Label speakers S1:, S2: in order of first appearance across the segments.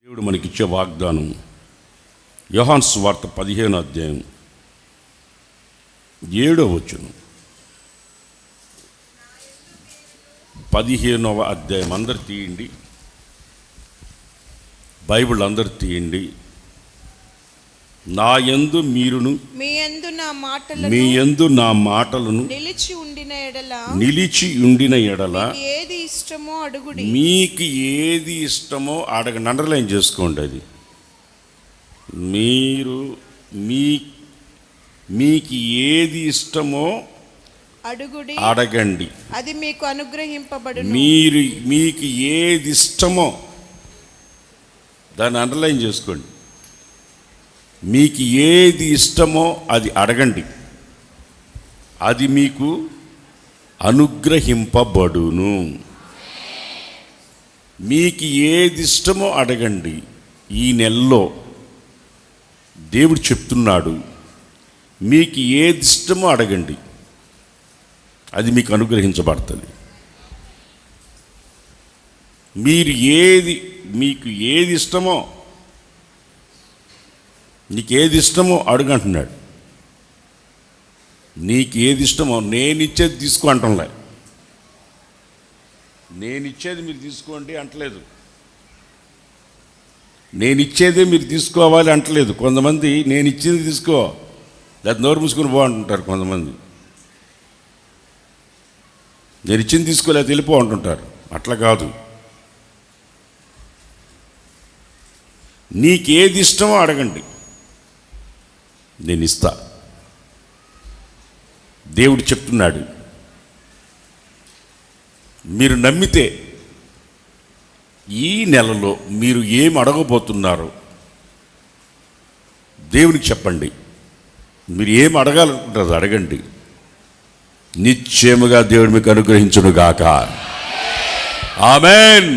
S1: దేవుడు మనకిచ్చే వాగ్దానం యోహాను సువార్త 15వ అధ్యాయం 7వ వచనం. 15వ అధ్యాయం అందరు తీయండి, బైబిల్ అందరు తీయండి. నా యందు మీరును
S2: మీ
S1: యందు నా మాటలను నిలిచి ఉండిన ఎడల
S2: ఏది ఇష్టమో అడుగుడి.
S1: మీకు ఏది ఇష్టమో అడగండి. అండర్లైన్ చేసుకోండి. అది మీకు ఏది ఇష్టమో
S2: అడుగుడి,
S1: అడగండి,
S2: అది మీకు అనుగ్రహింపబడును.
S1: మీకు ఏది ఇష్టమో దాన్ని అండర్లైన్ చేసుకోండి. మీకు ఏది ఇష్టమో అది అడగండి, అది మీకు అనుగ్రహింపబడును. మీకు ఏది ఇష్టమో అడగండి. ఈ నెలలో దేవుడు చెప్తున్నాడు, మీకు ఏది ఇష్టమో అడగండి, అది మీకు అనుగ్రహించబడుతుంది. మీకు ఏది ఇష్టమో, నీకేది ఇష్టమో అడుగంటున్నాడు. నీకు ఏది ఇష్టమో నేను ఇచ్చేది తీసుకో అంటంలే. నేను ఇచ్చేది మీరు తీసుకోండి అంటలేదు. నేను ఇచ్చేదే మీరు తీసుకోవాలి అంటలేదు. కొంతమంది నేను ఇచ్చేది తీసుకో, లేదా నోరు మూసుకొని పో అంటుంటారు. కొంతమంది నేను ఇచ్చింది తీసుకోలేదు వెళ్ళిపో అంటుంటారు. అట్లా కాదు. నీకేది ఇష్టమో అడగండి, నేను ఇస్తా. దేవుడు చెప్తున్నాడు, మీరు నమ్మితే ఈ నెలలో మీరు ఏం అడగబోతున్నారో దేవునికి చెప్పండి. మీరు ఏం అడగాలనుకుంటారో అడగండి, నిశ్చయముగా దేవుడు మీకు అనుగ్రహించును గాక. ఆమేన్.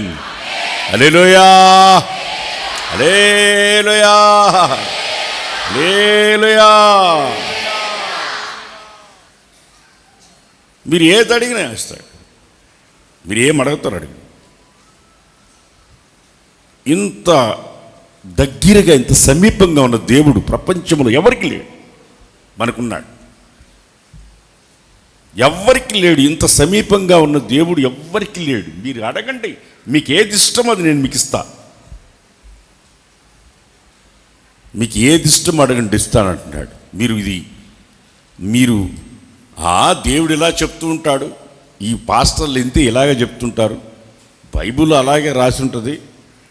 S1: హల్లెలూయా, హల్లెలూయా, హల్లెలూయా. మీరు ఏది అడిగినా ఇస్తాడు. మీరు ఏం అడుగుతారు అడిగి. ఇంత దగ్గరగా, ఇంత సమీపంగా ఉన్న దేవుడు ప్రపంచంలో ఎవరికి లేడు. మనకున్నాడు. ఎవ్వరికి లేడు. ఇంత సమీపంగా ఉన్న దేవుడు ఎవ్వరికి లేడు. మీరు అడగండి, మీకు ఏది ఇష్టమో అది నేను మీకు ఇస్తా. మీకు ఏది ఇష్టం అడగండి, ఇస్తానంటున్నాడు. మీరు దేవుడు ఇలా చెప్తూ ఉంటాడు, ఈ పాస్టర్లు ఇంతే ఇలాగే చెప్తుంటారు, బైబిల్ అలాగే రాసి ఉంటుంది,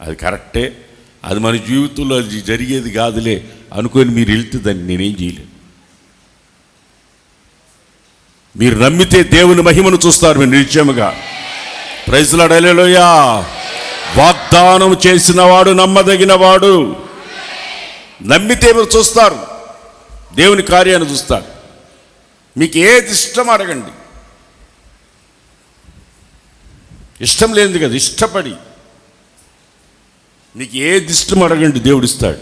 S1: అది కరెక్టే, అది మన జీవితంలో అది జరిగేది కాదులే అనుకొని మీరు వెళ్తే దాన్ని నేనేం చేయలేను. మీరు నమ్మితే దేవుని మహిమను చూస్తారు. మీరు నిశ్చయముగా. ప్రైజ్ లార్డ్, హల్లెలూయా. వాగ్దానం చేసిన వాడు నమ్మదగిన వాడు. నమ్మితే మీరు చూస్తారు, దేవుని కార్యాన్ని చూస్తారు. మీకు ఏది ఇష్టం అడగండి. ఇష్టం లేనిది కదా, ఇష్టపడి మీకు ఏది ఇష్టం అడగండి, దేవుడు ఇస్తాడు.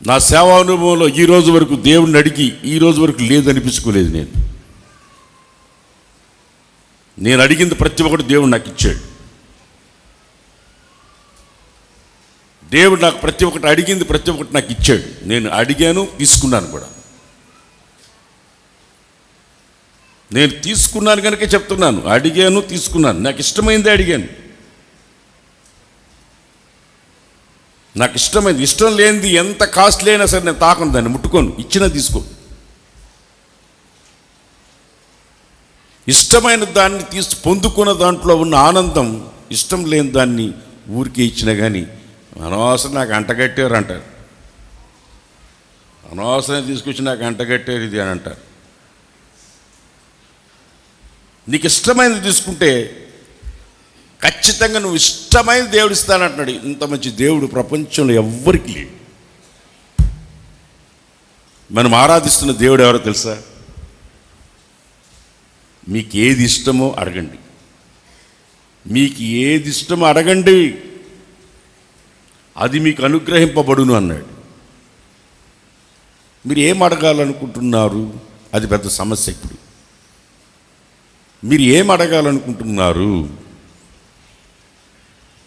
S1: నా సేవా అనుభవంలో ఈ రోజు వరకు దేవుడిని అడిగి ఈ రోజు వరకు లేదనిపించుకోలేదు. నేను అడిగింది ప్రతి ఒక్కటి దేవుడు నాకు ఇచ్చాడు. దేవుడు నాకు ప్రతి ఒక్కటి అడిగింది ప్రతి ఒక్కటి నాకు ఇచ్చాడు. నేను అడిగాను, తీసుకున్నాను కూడా. నేను తీసుకున్నాను కనుక చెప్తున్నాను. అడిగాను, తీసుకున్నాను. నాకు ఇష్టమైంది అడిగాను. నాకు ఇష్టమైంది. ఇష్టం లేనిది ఎంత కాస్ట్లీ అయినా సరే నేను తాకను, దాన్ని ముట్టుకోను. ఇచ్చినా తీసుకో. ఇష్టమైన దాన్ని పొందుకున్న దాంట్లో ఉన్న ఆనందం ఇష్టం లేని దాన్ని ఊరికే ఇచ్చినా కానీ అనవసరం నాకు అంటగట్టారు అంటారు. అనవసరం తీసుకొచ్చి నాకు అంటగట్టారు ఇది అని అంటారు. నీకు ఇష్టమైనది తీసుకుంటే ఖచ్చితంగా నువ్వు ఇష్టమైన దేవుడు ఇస్తానంటున్నాడు. ఇంత మంచి దేవుడు ప్రపంచంలో ఎవ్వరికి లేడు. మనం ఆరాధిస్తున్న దేవుడు ఎవరో తెలుసా? మీకు ఏది ఇష్టమో అడగండి, మీకు ఏది ఇష్టమో అడగండి, అది మీకు అనుగ్రహింపబడును అన్నాడు. మీరు ఏం అడగాలనుకుంటున్నారు? అది పెద్ద సమస్య. ఇప్పుడు మీరు ఏం అడగాలనుకుంటున్నారు?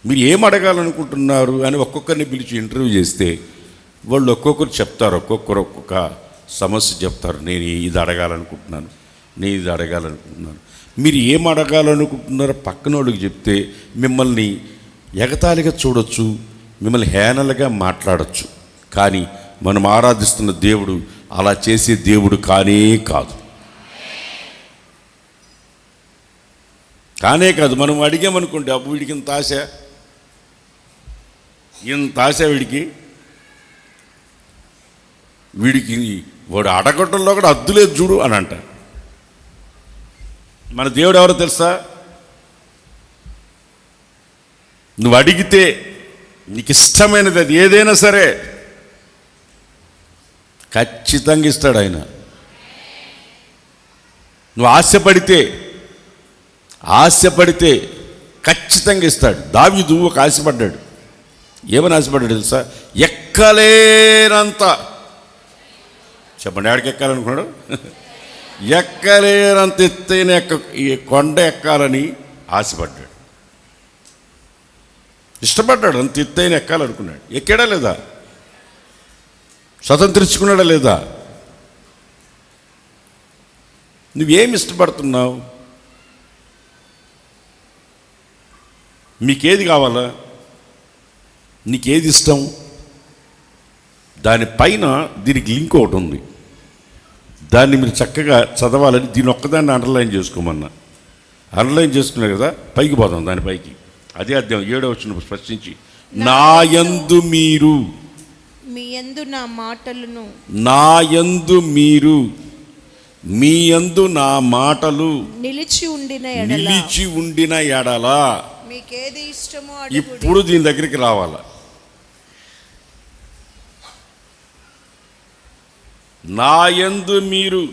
S1: మీరు ఏం అడగాలనుకుంటున్నారు అని ఒక్కొక్కరిని పిలిచి ఇంటర్వ్యూ చేస్తే వాళ్ళు ఒక్కొక్కరు చెప్తారు, ఒక్కొక్క సమస్య చెప్తారు. నేను ఇది అడగాలనుకుంటున్నాను, నేను ఇది అడగాలనుకుంటున్నాను. మీరు ఏం అడగాలనుకుంటున్నారో పక్కన వాళ్ళకి చెప్తే మిమ్మల్ని ఎగతాళిగా చూడొచ్చు, మిమ్మల్ని హేళనగా మాట్లాడచ్చు. కానీ మనం ఆరాధిస్తున్న దేవుడు అలా చేసే దేవుడు కానే కాదు. కానే కాదు. మనం అడిగామనుకోండి, అబ్బు వీడికి ఇంత ఆశ వీడికి వాడు అడగటంలో కూడా అద్దులేదు చూడు అని అంట. మన దేవుడు ఎవరో తెలుసా? నువ్వు అడిగితే నీకు ఇష్టమైనది అది ఏదైనా సరే ఖచ్చితంగా ఇస్తాడు ఆయన. నువ్వు ఆశపడితే ఖచ్చితంగా ఇస్తాడు. దావీదు ఒక ఆశపడ్డాడు. ఏమని ఆశపడ్డాడు తెలుసా? ఎక్కలేనంత, చెప్పండి, ఆడికి ఎక్కాలనుకున్నాడు. ఎక్కలేనంత ఎత్తైన ఈ కొండ ఎక్కాలని ఆశపడ్డాడు, ఇష్టపడ్డాడు. అంత ఎత్తైన ఎక్కాలనుకున్నాడు. ఎక్కాడా లేదా? స్వతంత్రించుకున్నాడా లేదా? నువ్వేమి ఇష్టపడుతున్నావు? మీకేది కావాలా? నీకేది ఇష్టం? దానిపైన దీనికి లింక్ ఒకటి ఉంది. దాన్ని మీరు చక్కగా చదవాలని దీని ఒక్కదాన్ని అండర్లైన్ చేసుకోమన్నా. అండర్లైన్ చేసుకున్నారు కదా, పైకి పోదాం. దానిపైకి అదే అధ్యాయం 7వ వచనం స్పష్టించి, నా యందు మీరు,
S2: మీ యందు నా మాటలను,
S1: నా యందు మీరు, మీ యందు నా మాటలు
S2: నిలిచి ఉండిన
S1: ఎడల
S2: మీకేది ఇష్టమో అడుగుడి.
S1: ఇప్పుడు దీని దగ్గరికి రావాల. నా యందు మీరు,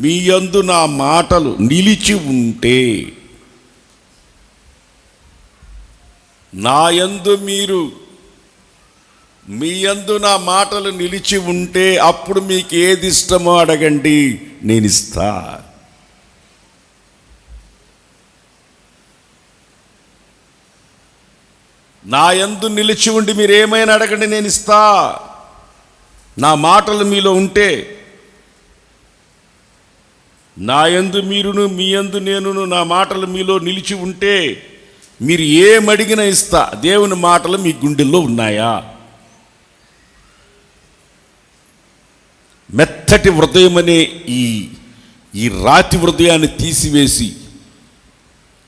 S1: మీ యందు నా మాటలు నిలిచి ఉంటే, నా యందు మీరు, మీ యందు నా మాటలు నిలిచి ఉంటే అప్పుడు మీకు ఏది ఇష్టమో అడగండి, నేను ఇస్తా. నా యందు నిలిచి ఉండి మీరు ఏమైనా అడగండి, నేను ఇస్తా. నా మాటలు మీలో ఉంటే, నా యందు మీరును, మీ యందు నేనును, నా మాటలు మీలో నిలిచి ఉంటే మీరు ఏమడిగినా ఇస్తా. దేవుని మాటలు మీ గుండెల్లో ఉన్నాయా? మెత్తటి హృదయం అనే ఈ రాతి హృదయాన్ని తీసివేసి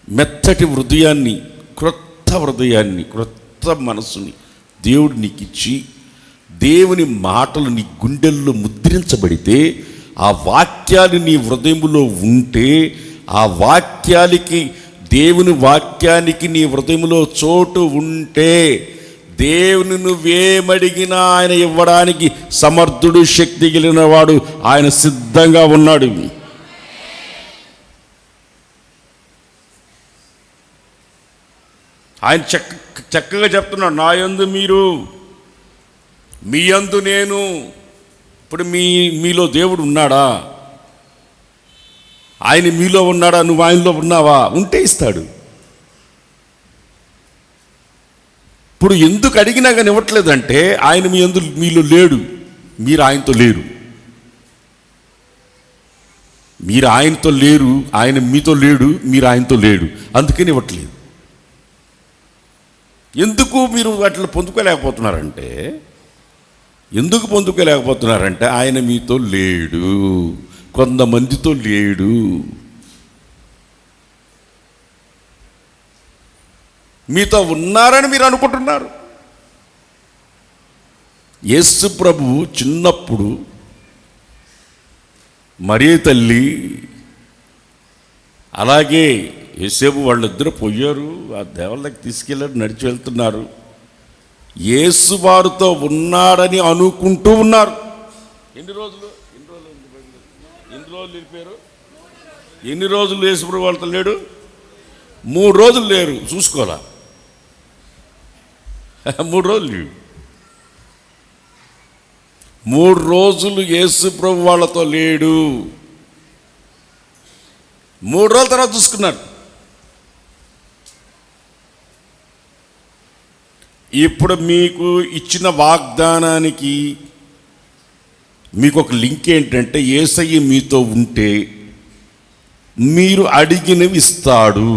S1: మెత్తటి హృదయాన్ని, క్రొత్త హృదయాన్ని, క్రొత్త మనస్సుని దేవుడు నీకు ఇచ్చి, దేవుని మాటలు నీ గుండెల్లో ముద్రించబడితే, ఆ వాక్యాలు నీ హృదయంలో ఉంటే, ఆ వాక్యాలకి, దేవుని వాక్యానికి నీ హృదయంలో చోటు ఉంటే, దేవుని నువ్వేమడిగినా ఆయన ఇవ్వడానికి సమర్థుడు, శక్తి కలిగిన వాడు. ఆయన సిద్ధంగా ఉన్నాడు. ఆయన చక్కగా చెప్తున్నాడు, నా యందు మీరు, మీ యందు నేను. ఇప్పుడు మీలో దేవుడు ఉన్నాడా? ఆయన మీలో ఉన్నాడా? నువ్వు ఆయనలో ఉన్నావా? ఉంటే ఇస్తాడు. ఇప్పుడు ఎందుకు అడిగినా కానీ ఇవ్వట్లేదంటే ఆయన మీలో లేడు, మీరు ఆయనతో లేరు. మీరు ఆయనతో లేరు, ఆయన మీతో లేడు, మీరు ఆయనతో లేడు. అందుకని ఇవ్వట్లేదు. ఎందుకు మీరు వాటిని పొందుకోలేకపోతున్నారంటే, ఆయన మీతో లేడు, కొంతమందితో లేడు. మీతో ఉన్నారని మీరు అనుకుంటున్నారు. యేసు ప్రభువు చిన్నప్పుడు మరియ తల్లి, అలాగే యేసేపు వాళ్ళిద్దరూ పోయారు. ఆ దేవాలయానికి తీసుకెళ్ళారు, నడిచి వెళ్తున్నారు. యేసు వారితో ఉన్నాడని అనుకుంటూ ఉన్నారు. ఎన్ని రోజులు వెళ్ళిపోయారు? ఎన్ని రోజులు యేసు ప్రభు వాళ్ళతో లేడు? 3 రోజులు లేరు. చూసుకోవాలా? 3 రోజులు లేవు. 3 రోజులు యేసు ప్రభు వాళ్ళతో లేడు. 3 రోజుల తర్వాత చూసుకున్నారు. ఇప్పుడు మీకు ఇచ్చిన వాగ్దానానికి మీకు ఒక లింక్ ఏంటంటే, యేసయ్య మీతో ఉంటే మీరు అడిగినవి ఇస్తాడు.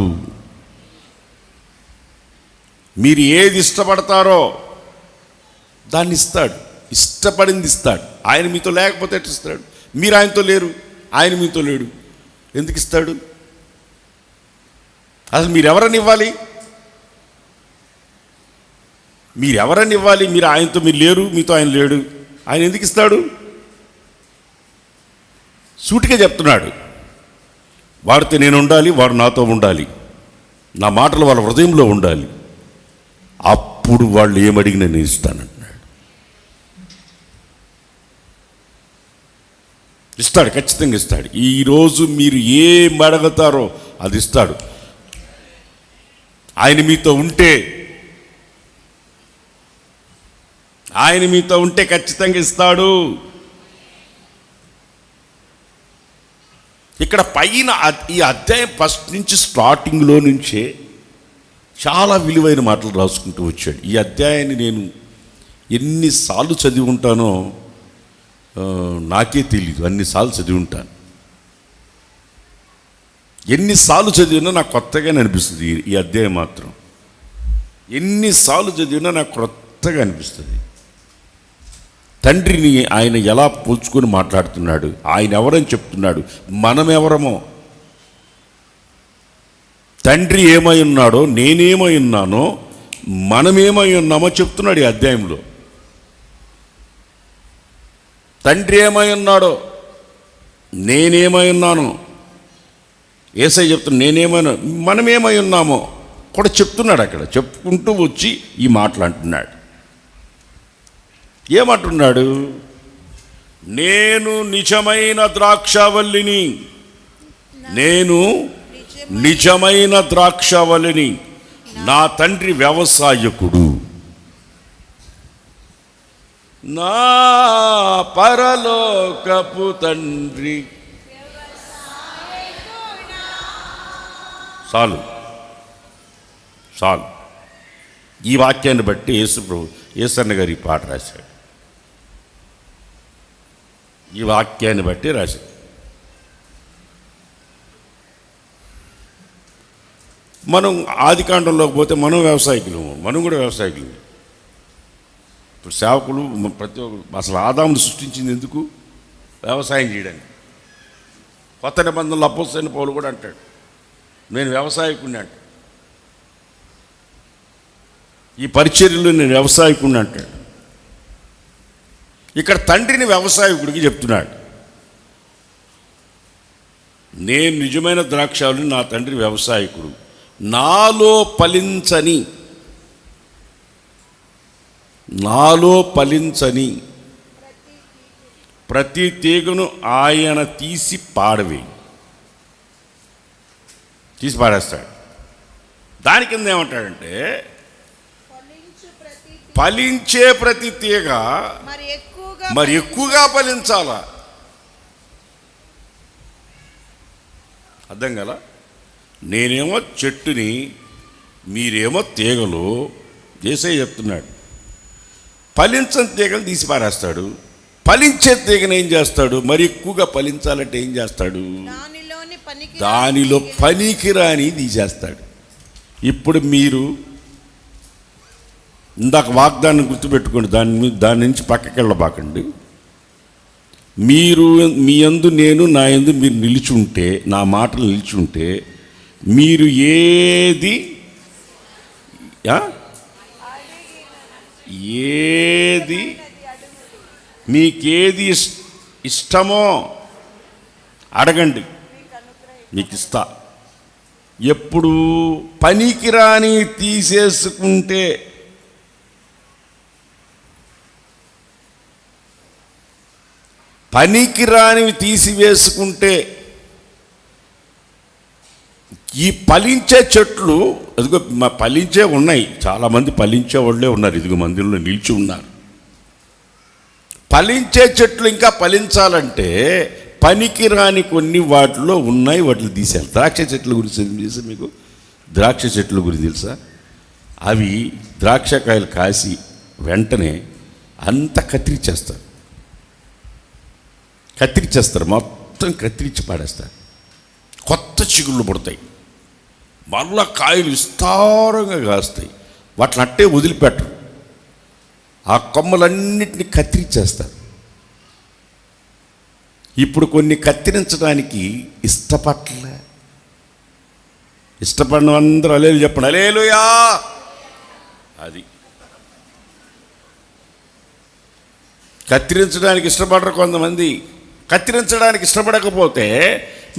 S1: మీరు ఏది ఇష్టపడతారో దాన్ని ఇస్తాడు. ఇష్టపడింది ఇస్తాడు. ఆయన మీతో లేకపోతే ఎట్లా ఇస్తాడు? మీరు ఆయనతో లేరు, ఆయన మీతో లేడు, ఎందుకు ఇస్తాడు? అసలు మీరు ఎవరని ఇవ్వాలి? మీరు ఆయనతో మీరు లేరు, మీతో ఆయన లేడు, ఆయన ఎందుకు ఇస్తాడు? సూటిగా చెప్తున్నాడు, వాడితో నేను ఉండాలి, వాడు నాతో ఉండాలి, నా మాటలు వాళ్ళ హృదయంలో ఉండాలి, అప్పుడు వాళ్ళు ఏమడిగినా నేను ఇస్తానంటున్నాడు. ఇస్తాడు, ఖచ్చితంగా ఇస్తాడు. ఈరోజు మీరు ఏం అడుగుతారో అది ఇస్తాడు. ఆయన మీతో ఉంటే ఖచ్చితంగా ఇస్తాడు. ఇక్కడ పైన ఈ అధ్యాయం ఫస్ట్ నుంచి స్టార్టింగ్లో నుంచే చాలా విలువైన మాటలు రాసుకుంటూ వచ్చాడు. ఈ అధ్యాయాన్ని నేను ఎన్నిసార్లు చదివి ఉంటానో నాకే తెలీదు. అన్నిసార్లు చదివి ఉంటాను. ఎన్నిసార్లు చదివినా నాకు కొత్తగానే అనిపిస్తుంది. ఈ అధ్యాయం మాత్రం ఎన్నిసార్లు చదివినా నాకు కొత్తగా అనిపిస్తుంది. తండ్రిని ఆయన ఎలా పోల్చుకొని మాట్లాడుతున్నాడు, ఆయన ఎవరని చెప్తున్నాడు, మనం ఎవరమో, తండ్రి ఏమై ఉన్నాడో, నేనేమై ఉన్నానో, మనమేమై ఉన్నామో చెప్తున్నాడు ఈ అధ్యాయంలో. తండ్రి ఏమై ఉన్నాడో, నేనేమై ఉన్నానో, యేసయ్య చెప్తున్నాడు, నేనేమైనా మనమేమై ఉన్నామో కూడా చెప్తున్నాడు. అక్కడ చెప్పుకుంటూ వచ్చి ఈ మాటలు అంటున్నాడు. ఏమంటున్నాడు? నేను నిజమైన ద్రాక్షవల్లిని, నేను నిజమైన ద్రాక్షవల్లిని, నా తండ్రి వ్యవసాయకుడు, నా పరలోకపు తండ్రి. చాలు. ఈ వాక్యాన్ని బట్టి యేసన్న గారు ఈ పాట రాశాడు. ఈ వాక్యాన్ని బట్టి రాశాడు. మనం ఆదికాండంలోకి పోతే మనం కూడా వ్యవసాయకులు. ఇప్పుడు సేవకులు ప్రతి ఒక్కరు, అసలు ఆదామును సృష్టించింది ఎందుకు? వ్యవసాయం చేయడానికి. కొత్త నిబంధనలు అపోస్తలుడైన పౌలు కూడా అంటాడు, నేను వ్యవసాయకుడిని అంటాడు. ఈ పరిచర్యలో నేను వ్యవసాయకుడిని అంటాడు. ఇక్కడ తండ్రిని వ్యవసాయకుడికి చెప్తున్నాడు. నేను నిజమైన ద్రాక్షావల్లిని, నా తండ్రి వ్యవసాయకుడు, నాలో ఫలించని ప్రతి తీగను ఆయన తీసి పాడేస్తాడు. దాని కింద ఏమంటాడంటే, ఫలించే ప్రతి తీగ మరి ఎక్కువగా ఫలించాలా. అర్థం కదా? నేనేమో చెట్టుని, మీరేమో తీగలు. యేసయ్య చెప్తున్నాడు, ఫలించని తీగలు తీసి పారేస్తాడు. ఫలించే తీగను ఏం చేస్తాడు? మరి ఎక్కువగా ఫలించాలంటే ఏం చేస్తాడు? దానిలో పనికిరాని తీసేస్తాడు. ఇప్పుడు మీరు ఇందాక వాగ్దానం గుర్తుపెట్టుకోండి, దాని నుంచి పక్కకి వెళ్ళబాకండి. మీరు మీ యందు నేను, నా యందు మీరు నిలిచి ఉంటే, నా మాటలు నిలిచి ఉంటే, మీరు మీకేది ఇష్టమో అడగండి, మీకు ఇస్తా. ఎప్పుడు పనికిరాని తీసేసుకుంటే, పనికిరానివి తీసివేసుకుంటే, ఈ ఫలించే చెట్లు, అదిగో ఫలించే ఉన్నాయి, చాలామంది ఫలించే వాళ్ళే ఉన్నారు, ఇదిగో మందిరంలో నిలిచి ఉన్నారు. ఫలించే చెట్లు ఇంకా ఫలించాలంటే పనికిరాని కొన్ని వాటిలో ఉన్నాయి, వాటిని తీసేయాలి. ద్రాక్ష చెట్ల గురించి తెలుసా మీకు? ద్రాక్ష చెట్ల గురించి తెలుసా? అవి ద్రాక్షకాయలు కాసి వెంటనే అంతా కత్తిరించేస్తారు, మొత్తం కత్తిరించి పాడేస్తారు. కొత్త చిగుళ్ళు పుడతాయి, మళ్ళా కాయలు విస్తారంగా కాస్తాయి. వాటిని అట్టే వదిలిపెట్టరు, ఆ కొమ్మలన్నిటిని కత్తిరించేస్తారు. ఇప్పుడు కొన్ని కత్తిరించడానికి ఇష్టపడిన అందరూ అలేలు చెప్పండి, హల్లెలూయా. అది కత్తిరించడానికి ఇష్టపడరు కొంతమంది. కత్తిరించడానికి ఇష్టపడకపోతే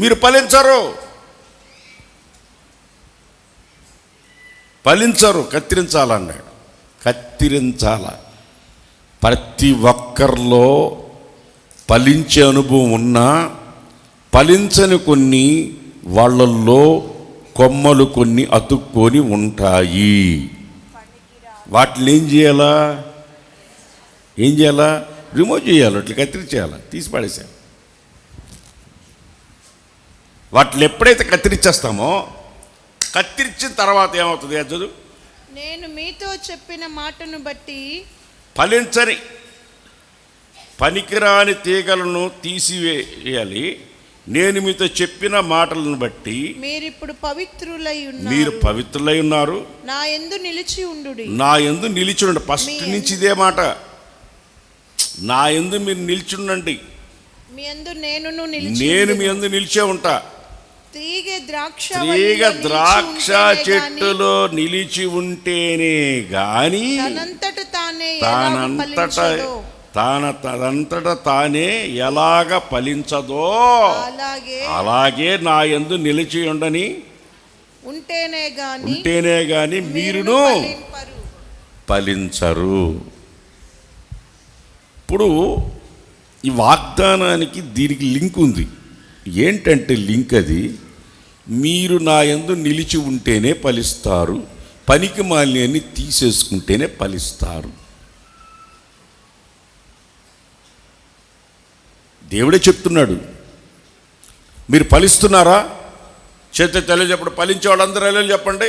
S1: మీరు ఫలించరు. కత్తిరించాలన్నాడు. కత్తిరించాల. ప్రతి ఒక్కరిలో ఫలించే అనుభవం ఉన్నా ఫలించని కొన్ని వాళ్ళల్లో కొమ్మలు కొన్ని అతుక్కొని ఉంటాయి. వాటిని ఏం చేయాలా? రిమూవ్ చేయాలి, అట్లా కత్తిరించేయాలి, తీసి పడేసేయాలి. వాటిని ఎప్పుడైతే కత్తిరించేస్తామో, కత్తిరించిన తర్వాత ఏమవుతుంది? చదువు.
S2: నేను మీతో చెప్పిన మాటను బట్టి
S1: ఫలించని పనికిరాని తీగలను తీసివేయాలి. నేను మీతో చెప్పిన మాటలను బట్టి
S2: మీరిప్పుడు పవిత్రులై
S1: ఉన్నారు.
S2: నా యందు నిలిచి ఉండు.
S1: ఫస్ట్ నుంచి ఇదే మాట, నా యందు మీరు నిలిచుండండి. నేను మీ యందు నిలిచే ఉంటా.
S2: తీగ
S1: ద్రాక్ష చెట్టులో నిలిచి ఉంటేనే గాని తనంతట తానే ఎలాగ ఫలించదో అలాగే నా యందు నిలిచి ఉండని ఉంటేనే గాని మీరును ఫలించరు. ఇప్పుడు ఈ వాగ్దానానికి దీనికి లింక్ ఉంది. ఏంటంటే లింక్ అది, మీరు నా యందు నిలిచి ఉంటేనే ఫలిస్తారు, పనికి మాలిని తీసేసుకుంటేనే ఫలిస్తారు. దేవుడే చెప్తున్నాడు. మీరు ఫలిస్తున్నారా? చేతులు తెలు చెప్పండి. ఫలించే వాళ్ళందరూ ఎలా చెప్పండి,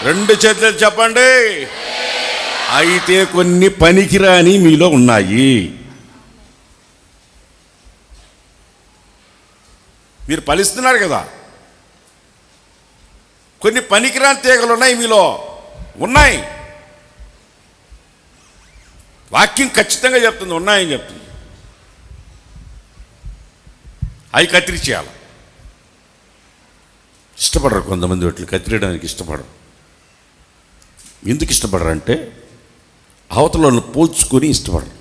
S1: 2 చేతులు చెప్పండి. అయితే కొన్ని పనికిరాని మీలో ఉన్నాయి. మీరు ఫలిస్తున్నారు కదా, కొన్ని పనికిరాని తీగలు ఉన్నాయి మీలో, ఉన్నాయి. వాక్యం ఖచ్చితంగా చెప్తుంది, ఉన్నాయని చెప్తుంది. అవి కత్తిరించేయాలి. ఇష్టపడరు కొంతమంది, వాటిని కత్తిరేయడానికి ఇష్టపడరు. ఎందుకు ఇష్టపడరు అంటే అవతలను పోల్చుకొని ఇష్టపడరు.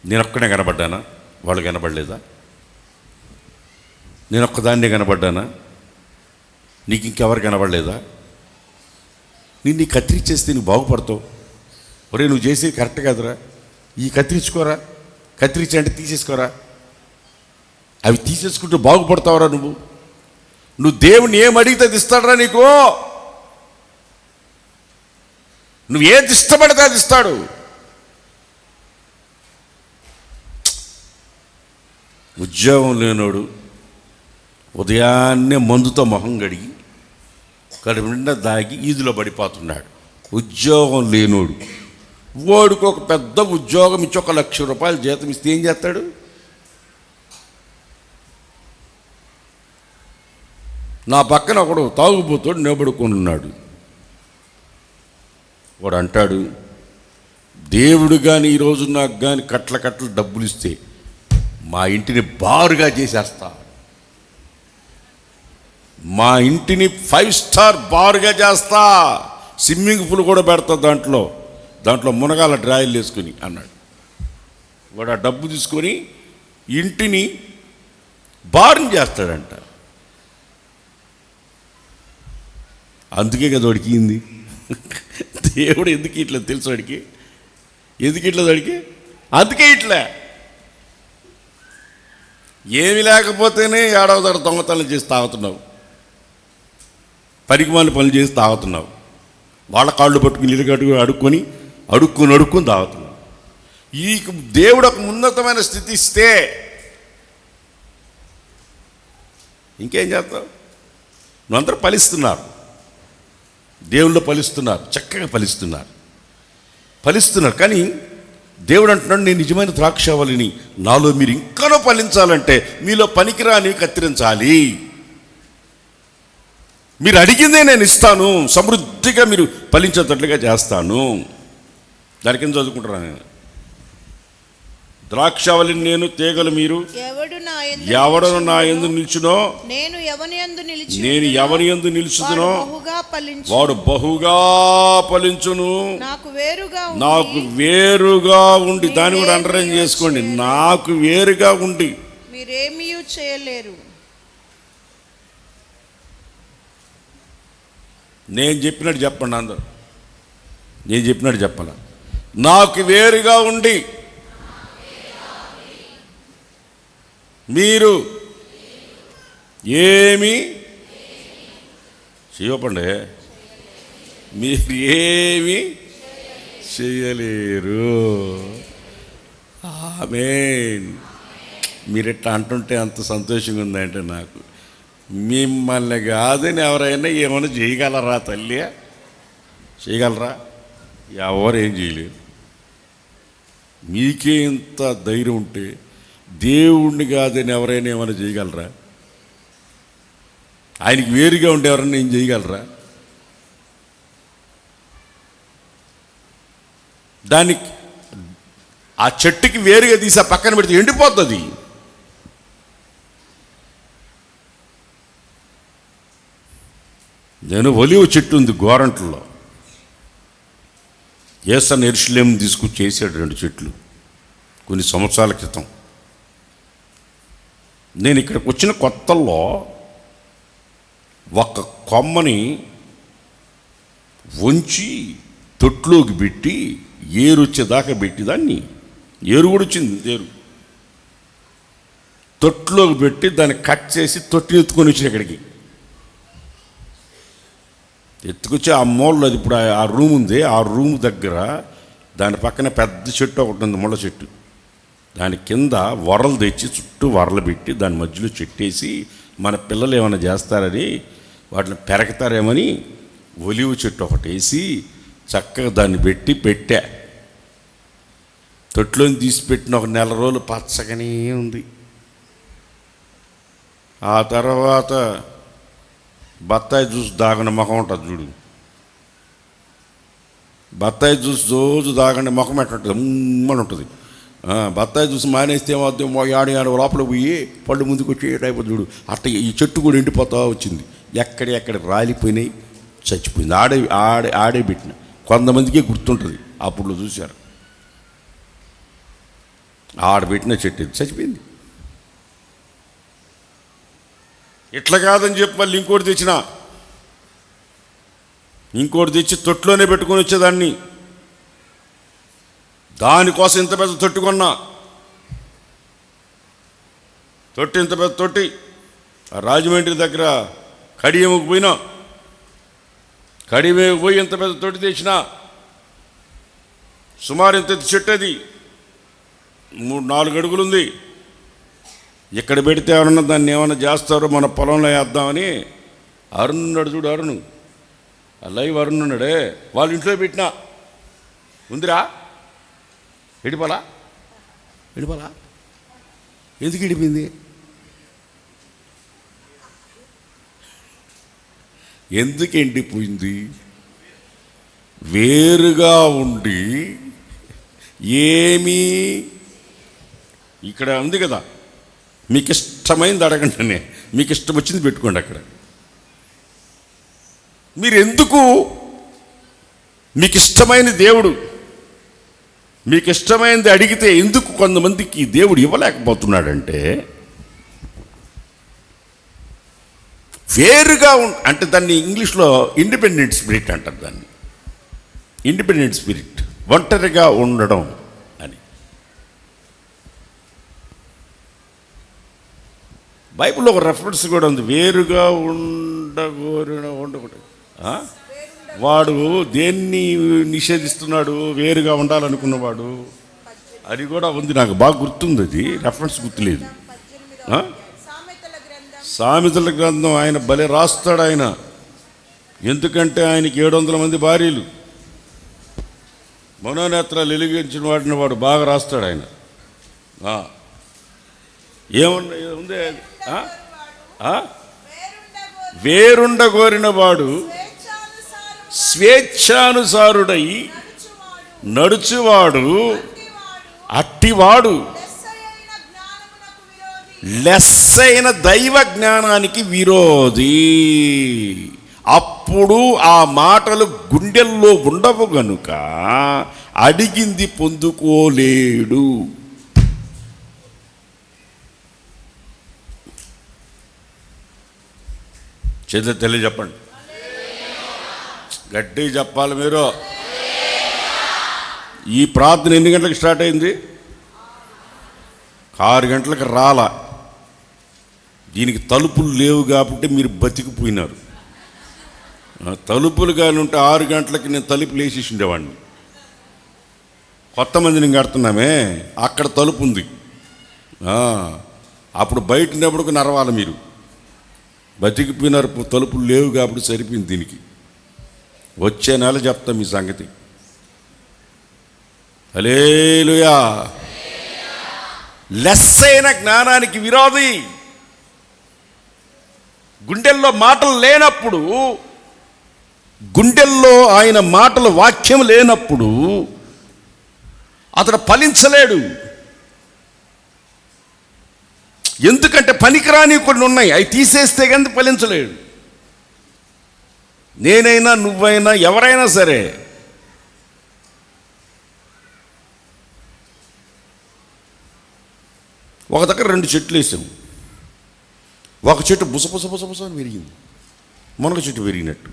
S1: నేను ఒక్కడే కనబడ్డానా, వాళ్ళు కనబడలేదా? నేను ఒక్కదాన్నే కనబడ్డానా, నీకు ఇంకెవరు కనబడలేదా? నిన్ను కత్తిరించేస్తే నువ్వు బాగుపడతావు. ఒరే నువ్వు చేసేది కరెక్ట్ కాదురా, ఈ కత్తిరించుకోరా, కత్తిరించా అంటే తీసేసుకోరా. అవి తీసేసుకుంటూ బాగుపడతావురా. నువ్వు దేవుని ఏం అడిగితే అది ఇస్తాడరా నీకు. నువ్వు ఏది ఇష్టపడితే అది ఇస్తాడు. ఉద్యోగం లేనోడు ఉదయాన్నే మందుతో మొహం కడిగి కడుపు నిండా దాగి ఈదులో పడిపోతున్నాడు. ఉద్యోగం లేనోడు వాడికి ఒక పెద్ద ఉద్యోగం ఇచ్చి 1 లక్ష రూపాయలు జీతం ఇస్తే ఏం చేస్తాడు? నా పక్కన ఒకడు తాగుబోతాడు నిలబడుకున్నాడు. వాడు అంటాడు, దేవుడు కానీ ఈరోజు నాకు కానీ కట్ల డబ్బులు ఇస్తే మా ఇంటిని బారుగా చేసేస్తా, మా ఇంటిని 5 స్టార్ బారుగా చేస్తా, స్విమ్మింగ్ పూల్ కూడా పెడతా, దాంట్లో మునగాల డ్రాయిలు వేసుకుని అన్నాడు. వాడు ఆ డబ్బు తీసుకొని ఇంటిని బారుని చేస్తాడంట. అందుకే కదా వాడికింది. దేవుడు ఎందుకు ఇట్లా తెలుసు వాడికి, ఎందుకు ఇట్లా వాడికి? అందుకే ఇట్లా ఏమి లేకపోతేనే ఏడవదాడు దొంగతనం చేసి తాగుతున్నావు, పరిగమాల పనులు చేసి తాగుతున్నావు, వాళ్ళ కాళ్ళు పట్టుకుని ఇరుగట్టుకు అడుక్కొని తాగుతున్నావు. ఈ దేవుడు ఒక ఉన్నతమైన స్థితి ఇస్తే ఇంకేం చేస్తావు? నువ్వందరూ ఫలిస్తున్నారు. దేవుళ్ళు ఫలిస్తున్నారు, చక్కగా ఫలిస్తున్నారు. కానీ దేవుడు అంటున్నాడు, నేను నిజమైన ద్రాక్షావళిని, నాలో మీరు ఇంకానో ఫలించాలంటే మీలో పనికిరాని కత్తిరించాలి. మీరు అడిగిందే నేను ఇస్తాను, సమృద్ధిగా మీరు ఫలించేటట్లుగా చేస్తాను. దాని కింద చదువుకుంటున్నాను నేను. ద్రాక్షావళిని నేను, తీగలు మీరు. ఎవడను నా యందు నిలుచునో, నేను ఎవని యందు నిలుచుదునో వాడు బహుగా ఫలించును. నాకు వేరుగా ఉండి, దాన్ని కూడా అండర్లైన్ చేసుకోండి, నాకు వేరుగా ఉండి
S2: మీరేమీ చేయలేరు.
S1: నేను చెప్పినట్టు చెప్పండి అందరూ, నేను చెప్పినట్టు చెప్పాల. నాకు వేరుగా ఉండి మీరు ఏమి చేయపండి, మీరు ఏమి చేయలేరు. ఆమేన్. మీరు ఇట్లా అంటుంటే అంత సంతోషంగా ఉందంటే నాకు. మిమ్మల్ని కాదని ఎవరైనా ఏమైనా చేయగలరా తల్లి? చేయగలరా? ఎవరు ఏం చేయలేరు. మీకే ఇంత ధైర్యం ఉంటే దేవుణ్ణి కాదని ఎవరైనా ఏమైనా చేయగలరా? ఆయనకి వేరుగా ఉండి ఎవరైనా ఏం చేయగలరా? దానికి ఆ చెట్టుకి వేరుగా తీసి ఆ పక్కన పెడితే ఎండిపోతుంది. నేను ఒలివ చెట్టు ఉంది గోరంట్లలో, యేసన్న యెరూషలేము తీసుకొచ్చి చేశాడు 2 చెట్లు కొన్ని సంవత్సరాల క్రితం. నేను ఇక్కడికి వచ్చిన కొత్తల్లో ఒక కొమ్మని వంచి తొట్టులోకి పెట్టి ఏరు వచ్చేదాకా పెట్టి, దాన్ని ఏరు కూడా వచ్చింది, ఏరు తొట్టులోకి పెట్టి దాన్ని కట్ చేసి తొట్టిని ఎత్తుకొని వచ్చిన ఇక్కడికి ఎత్తుకొచ్చి ఆ మూలలో, అది ఇప్పుడు ఆ రూమ్ ఉంది, ఆ రూమ్ దగ్గర దాని పక్కన పెద్ద చెట్టు ఒకటి ఉంది, ముళ్ళ చెట్టు. దాని కింద వరలు తెచ్చి చుట్టూ వరలు పెట్టి దాని మధ్యలో చెట్టేసి, మన పిల్లలు ఏమైనా చేస్తారని వాటిని పెరగతారేమని ఒలివ చెట్టు ఒకటి వేసి చక్కగా దాన్ని పెట్టా. తొట్టులోని తీసి పెట్టిన ఒక 1 నెల రోజులు పచ్చగానే ఉంది. ఆ తర్వాత బత్తాయి జ్యూస్ దాగని ముఖం ఉంటుంది చూడు, బత్తాయి జ్యూస్ రోజు దాగండి ముఖం ఎట్టుంటుంది, ఉమ్మని ఉంటుంది. బత్తాయి జ్యూస్ మానేస్తే ఏమవుతుంది, ఆడ లోపల పోయి పళ్ళు ముందుకు వచ్చి అయిపోతుంది చూడు. అట్లా ఈ చెట్టు కూడా ఎండిపోతా వచ్చింది, ఎక్కడ రాలిపోయినాయి, చచ్చిపోయింది. ఆడే పెట్టిన కొంతమందికే గుర్తుంటుంది, అప్పుడు చూశారు. ఆడబెట్టిన చెట్టు ఇది చచ్చిపోయింది. ఇట్లా కాదని చెప్పి మళ్ళీ ఇంకోటి తెచ్చి తొట్టులోనే పెట్టుకొని వచ్చేదాన్ని. దానికోసం ఇంత పెద్ద తొట్టి కొన్నా, ఇంత పెద్ద తొట్టి రాజమండ్రి దగ్గర కడియముకు పోయి ఇంత పెద్ద తొట్టి తెచ్చిన. సుమారు ఇంత చెట్టు, అది 3-4 అడుగులు ఉంది. ఇక్కడ పెడితే ఎవరన్నా దాన్ని ఏమన్నా చేస్తారో, మన పొలంలో వేద్దామని అరుణ్ ఉన్నాడు చూడు, లైవ్ అరుణ్ ఉన్నాడే, వాళ్ళ ఇంట్లో పెట్టినా ఉందిరా. ఎడిపోలా ఎందుకు ఇడిపోయింది? ఎందుకు ఎండిపోయింది? వేరుగా ఉండి ఏమీ, ఇక్కడ ఉంది కదా, మీకు ఇష్టమైంది అడగండి, మీకు ఇష్టం వచ్చింది పెట్టుకోండి అక్కడ. మీరు ఎందుకు మీకు ఇష్టమైన దేవుడు, మీకు ఇష్టమైనది అడిగితే ఎందుకు కొంతమందికి దేవుడు ఇవ్వలేకపోతున్నాడంటే, వేరుగా అంటే దాన్ని ఇంగ్లీష్లో ఇండిపెండెంట్ స్పిరిట్ అంటారు. దాన్ని ఇండిపెండెంట్ స్పిరిట్, ఒంటరిగా ఉండడం అని. బైబిల్లో ఒక రెఫరెన్స్ కూడా ఉంది, వేరుగా ఉండకూడదు. వాడు దేన్ని నిషేధిస్తున్నాడు? వేరుగా ఉండాలనుకున్నవాడు. అది కూడా ఉంది, నాకు బాగా గుర్తుంది, అది రెఫరెన్స్ గుర్తులేదు. సామెతల గ్రంథం ఆయన భలే రాస్తాడు. ఆయన ఎందుకంటే ఆయనకి 700 మంది భార్యలు. మనోనేత్రాలు వెలిగించిన వాడిని వాడు బాగా రాస్తాడు ఆయన. ఏముంది? వేరుండగోరిన వాడు స్వేచ్ఛానుసారుడై నడుచువాడు అట్టివాడు లెస్సైన దైవ జ్ఞానానికి విరోధి. అప్పుడు ఆ మాటలు గుండెల్లో ఉండవు గనుక అడిగింది పొందుకోలేడు. చేత తెలియ చెప్పండి, గట్టిగా చెప్పాలి మీరు. ఈ ప్రార్థన ఎన్ని గంటలకు స్టార్ట్ అయింది? 6 గంటలకు రాలా. దీనికి తలుపులు లేవు కాబట్టి మీరు బతికిపోయినారు. తలుపులు కానీ ఉంటే 6 గంటలకి నేను తలుపులు వేసేసి ఉండేవాడిని. కొత్త మందిని కడుతున్నామే, అక్కడ తలుపు ఉంది. అప్పుడు బయట ఉన్నప్పుడు నరవాలి మీరు. బతికిపోయినారు, తలుపులు లేవు కాబట్టి సరిపోయింది. దీనికి వచ్చే నెల చెప్తాం మీ సంగతి. హల్లెలూయా. లెస్సైన జ్ఞానానికి విరోధి. గుండెల్లో మాటలు లేనప్పుడు, గుండెల్లో ఆయన మాటలు వాక్యం లేనప్పుడు అతడు ఫలించలేడు. ఎందుకంటే పనికిరాని కొన్ని ఉన్నాయి, అవి తీసేస్తే కానీ ఫలించలేడు. నేనైనా నువ్వైనా ఎవరైనా సరే ఒక దగ్గర 2 చెట్లు వేసాము. ఒక చెట్టు బుసబుస అని విరిగింది, మునగ చెట్టు విరిగినట్టు.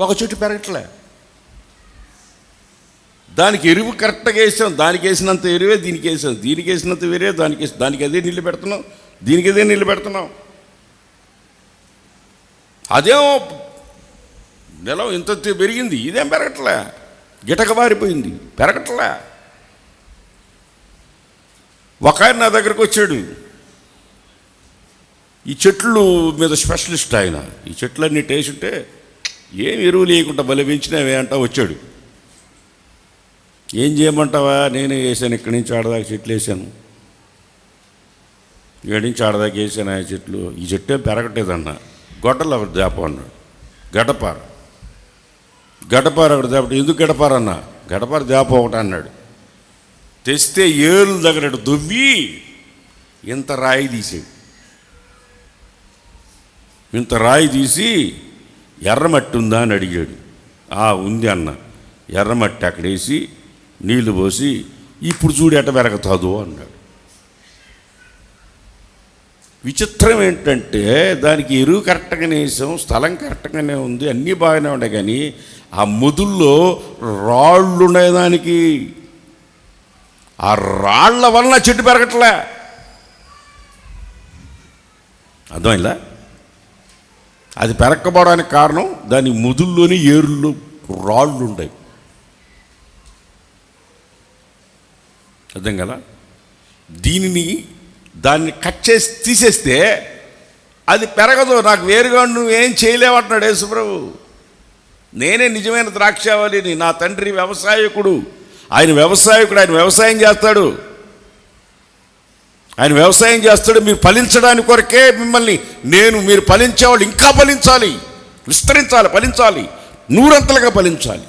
S1: ఒక చెట్టు పెరగట్లే. దానికి ఎరువు కరెక్ట్గా వేసాం, దానికి వేసినంత ఎరువే దీనికి వేసాం, దీనికి వేసినంత వేరే దానికి అదే నీళ్ళు పెడుతున్నాం, దీనికి అదే నీళ్ళు పెడుతున్నాం. అదేమో నెల ఇంత పెరిగింది, ఇదేం పెరగట్లే, గిటక బారిపోయింది, పెరగట్లే. ఒక ఆయన నా దగ్గరకు వచ్చాడు, ఈ చెట్లు మీద స్పెషలిస్ట్ ఆయన. ఈ చెట్లన్నీ టేసుంటే ఏం ఎరువు లేకుండా బలి పెంచినవే అంటా వచ్చాడు. ఏం చేయమంటావా? నేనే వేసాను, ఇక్కడి నుంచి ఆడదాకా చెట్లు వేసాను, ఇక్కడి నుంచి ఆడదాకా వేసాను. ఆ చెట్లు, ఈ చెట్టు ఏం పెరగట్లేదన్న. గొడ్డలు ఒకటి దేప అన్నాడు. గడపార ఒకటి దేప. ఎందుకు గడపార అన్న? గడపార దేప ఒకటి అన్నాడు. తెస్తే ఏళ్ళు దగ్గర దువ్వి ఇంత రాయి తీసాడు. ఇంత రాయి తీసి ఎర్రమట్టి ఉందా అని అడిగాడు. ఉంది అన్న. ఎర్రమట్టి అక్కడేసి నీళ్లు పోసి ఇప్పుడు చూడు ఎట పెరగతాదు అన్నాడు. విచిత్రం ఏంటంటే దానికి ఎరువు కరెక్ట్గానే వేసాం, స్థలం కరెక్ట్గానే ఉంది, అన్నీ బాగానే ఉన్నాయి. కానీ ఆ మొదుల్లో రాళ్ళు ఉన్నాయి. దానికి ఆ రాళ్ల వలన చెట్టు పెరగట్లే. అర్థమైందా? అది పెరగకపోవడానికి కారణం దాని ముదుల్లోని ఏరుల్లో రాళ్ళు ఉంటాయి. అర్థం కదా? దాన్ని కట్ చేసి తీసేస్తే అది పెరగదు. నాకు వేరుగా నువ్వేం చేయలేమంటున్నాడు యేసుప్రభు. నేనే నిజమైన ద్రాక్షావళిని, నా తండ్రి వ్యవసాయకుడు. ఆయన వ్యవసాయం చేస్తాడు. ఆయన వ్యవసాయం చేస్తాడు. మీరు ఫలించడానికి కొరకే మిమ్మల్ని మీరు ఫలించేవాళ్ళు ఇంకా ఫలించాలి, విస్తరించాలి, ఫలించాలి, 100 అంతలుగా ఫలించాలి,